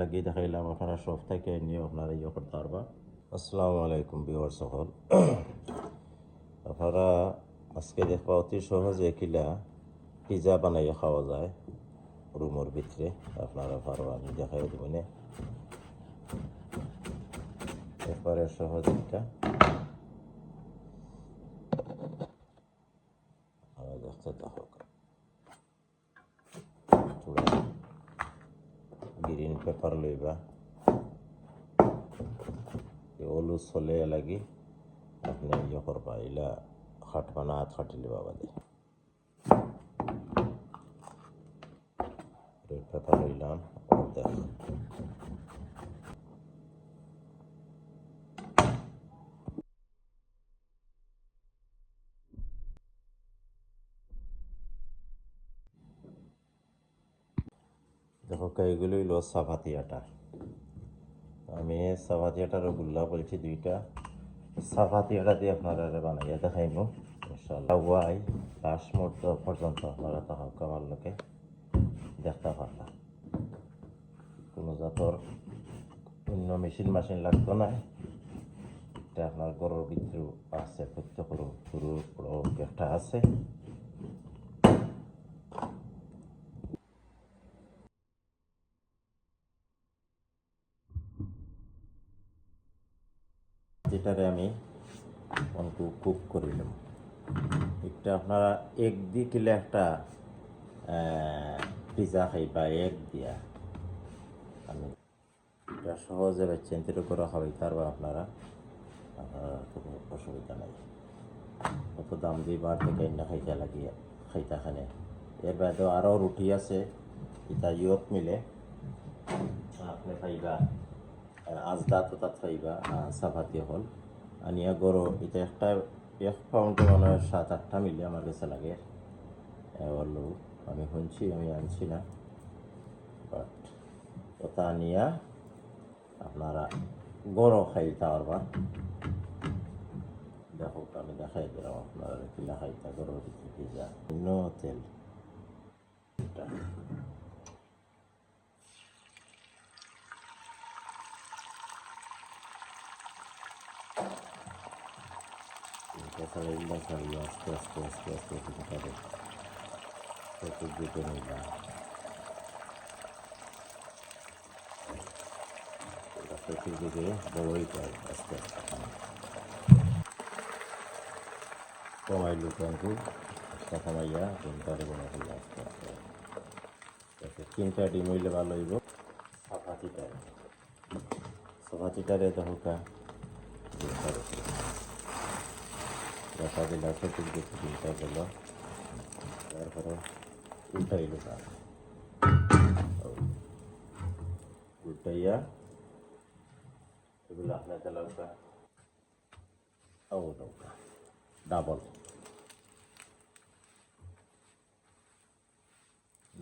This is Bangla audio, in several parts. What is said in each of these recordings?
লাগিয়ে দেখাইলাম, আপনারা সব থেকে নিয়ে আপনারা ইয়ে করতে পারবা। আসসালামু আলাইকুম ভিউয়ার্স সকল। আপনারা আজকে দেখবা অতি সহজে কিলা পিজা বানাইয়া খাওয়া যায় রুমের ভিতরে। আপনারা পারবা, আমি দেখাই দেবেন এরপরে সহজ একটা দেখতে দেখো গ্রিন পেপার লইবা, ওলু চলে লাগি আপনি ইয়ে করবা, এলা খাটবা না, হাত খাটিলে বাবা দে রেড পেপার লইলাম। দেখ দেখো এইগুলো হইল চাপাতি আটা। আমি চাপাতি আটার গুল্লা বলছি দুইটা, চাপাতি আটা দিয়ে আপনারা বানাইয়া দেখাইব ইনশাআল্লাহ। ওয়াই লাস্ট মুহূর্ত পর্যন্ত আপনারা তাহলে আমার লোকে দেখতে পারলাম। কোনো জাতর অন্য মেশিন লাগতো না, এটা আপনার ঘরের ভিতরেও আছে, প্রত্যেকের পুরো একটা আছে। যেটারে আমি অনেক কুক করিলাম, একটা আপনারা এগ দিয়ে কিলে একটা পিজা খাইবা এগ দিয়া। আমি এটা সহজে চিন্তিত করে খাওয়াইতে পারবা আপনারা, কোনো অসুবিধা নাই। কত দাম দিয়ে বার থেকে না খাইতে লাগিয়ে খাইতে খানে। এর বাদেও আরও রুটি আছে, এটা ইয়ত মিলে আপনি খাইবা আজদা তো তাত খাইবা চাপাতি হল আনিয়া গরো। এটা একটা 1 পাউন্ড মনে হয় 7-8টা মিলে আমার কাছে লাগে। বললো আমি শুনছি, আমি আনছি না, বাট ওটা আনিয়া আপনারা গরো খাইতে পারবা। দেখো আমি দেখাই দিলাম আপনারা কিলা খাইতে গরো পিজা নো তেল। আস্তে আস্তে আস্তে আস্তে করে চতুর্দিকে নিলাম। চতুর্দিকে বড়ই পাই আস্তে আস্তে কমাই লুকানকু কমাইয়া ডিমটারে বনে ফেললে আস্তে আস্তে 3টা ডিম হইলে ভালো হইব। চাপাতিটারে দহকা দেখা দিলা চতুর্দিকে ডিমটা গেল, তারপরে উল্টাইল উল্টাইয়া এগুলো আপনার তেলাউকা নৌকা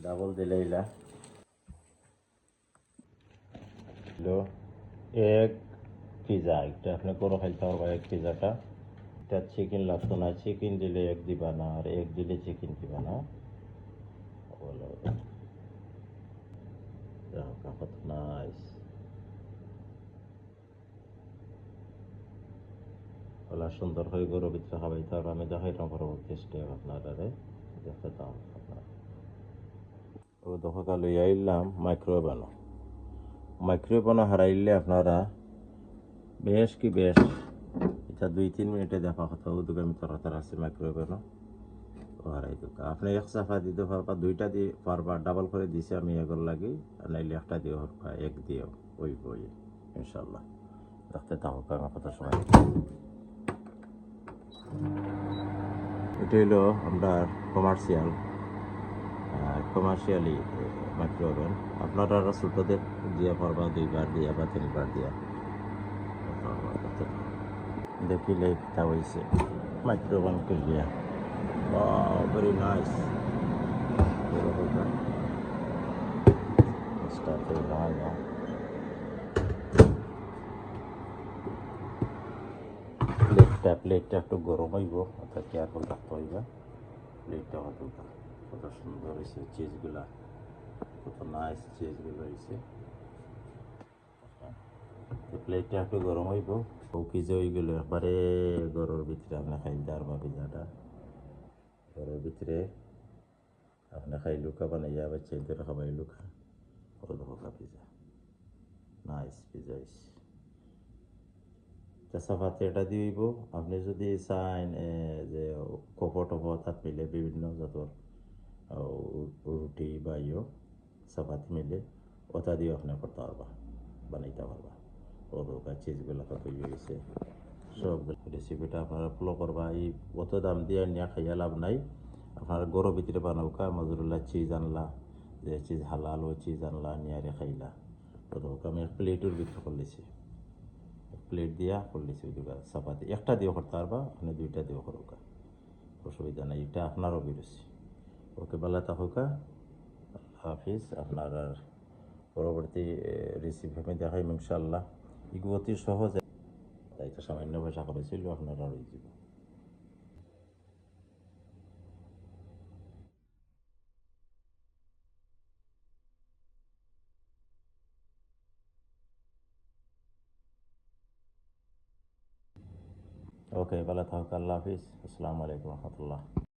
ডাবল দিলে এলা এগ পিজা। একটা আপনি করে খাইতে পারবা এগ পিজাটা। এটা চিকেন লাগতো না, চিকেন দিলে এগ দিবা না, আর এগ দিলে চিকেন দিবা না। কত নাইস ওলা সুন্দর হয়ে গরু ভিতরে খাবাইতে হবে। আমি দেখাইতাম পরবর্তী স্টেপ আপনারা দেখতে দাম আপনারা। ও দোকান লইয়া আইলাম মাইক্রোওয়েভে হারাইলে আপনারা বেশ এটা 2-3 মিনিটে দেখা কথা আমি তরতার আছে মাইক্রোওয়েভে হারাই দোকা। আপনি এক চাফা দিতে পারবা, 2টা দিয়ে পারবা, ডাবল করে দিছে আমি এগর লাগি, আর নাইলে একটা দিয়ে পারবা, এক দিয়েও ওই বই ইনশাল্লাহ। দেখতে থাকুক আমার কথা সময়। এটা হলো আমরা কমার্শিয়ালি মাইক্রোওয়েভেন। আপনারা ছোটোদের দিয়া পারবা 2বার দিয়া বা 3বার দিয়া দেখিলে তা হয়েছে মাইক্রোওয়েভেন করলিয়া। Very nice. প্লেটটা একটু গরম হইব, অর্থাৎ কেয়ারফুল রাখতে হইবে। প্লেটটা কত সুন্দর হয়েছে, চিজগুলা কত নাইস চিজগুলো হয়েছে। প্লেটটা একটু গরম হইব পিজা হয়ে গেল একবারে গরুর ভিতরে আপনি খাইতে পারবা পিজাটা গরুর ভিতরে আপনি খাই লুকা বানাইয়া বা চেলতে খাবাই লুকা ও ধোকা পিজা নাইস পিজা ইস চাপাতি এটা দিব আপনি যদি চান যে কপো টপো তাত মিলে বিভিন্ন জাতর রুটি বা চাপাতি মিলে ওটা দিয়েও আপনি করতে পারবা বানাইতে পারবা ও ধোকা চিজগুলো তো তৈরি হয়েছে সব রেসিপিটা আপনারা ফলো করবা এই অত দাম দিয়ে নিয়ে খাইয়া লাভ নাই আপনার গরুর ভিতরে বানাওকা মজুরুল্লাহ চিজ আনলা যে চিজ হালাল ও চিজ আনলা নিয়ে খাইলা তো আমি প্লেটের ভিতরে করলেছি প্লেট দিয়া করলেছি দুটা চাপাতি একটা দিয়েও করতে পারবা আপনি দুইটা দিয়েও করুকা অসুবিধা নাই এটা আপনারও বিরুচি ওকে বেলা থাকুকা হাফিজ আপনার আর পরবর্তী রেসিপি আমি দেখাইম ইনশাল্লাহ এগুলো অতি সহজ তাই তো সামান্য ভাষা করেছিল আপনারা রয়ে যাব ওকে বেলা থাকুক আল্লাহ হাফিজ আসসালামু আলাইকুম রহমতুল্লাহ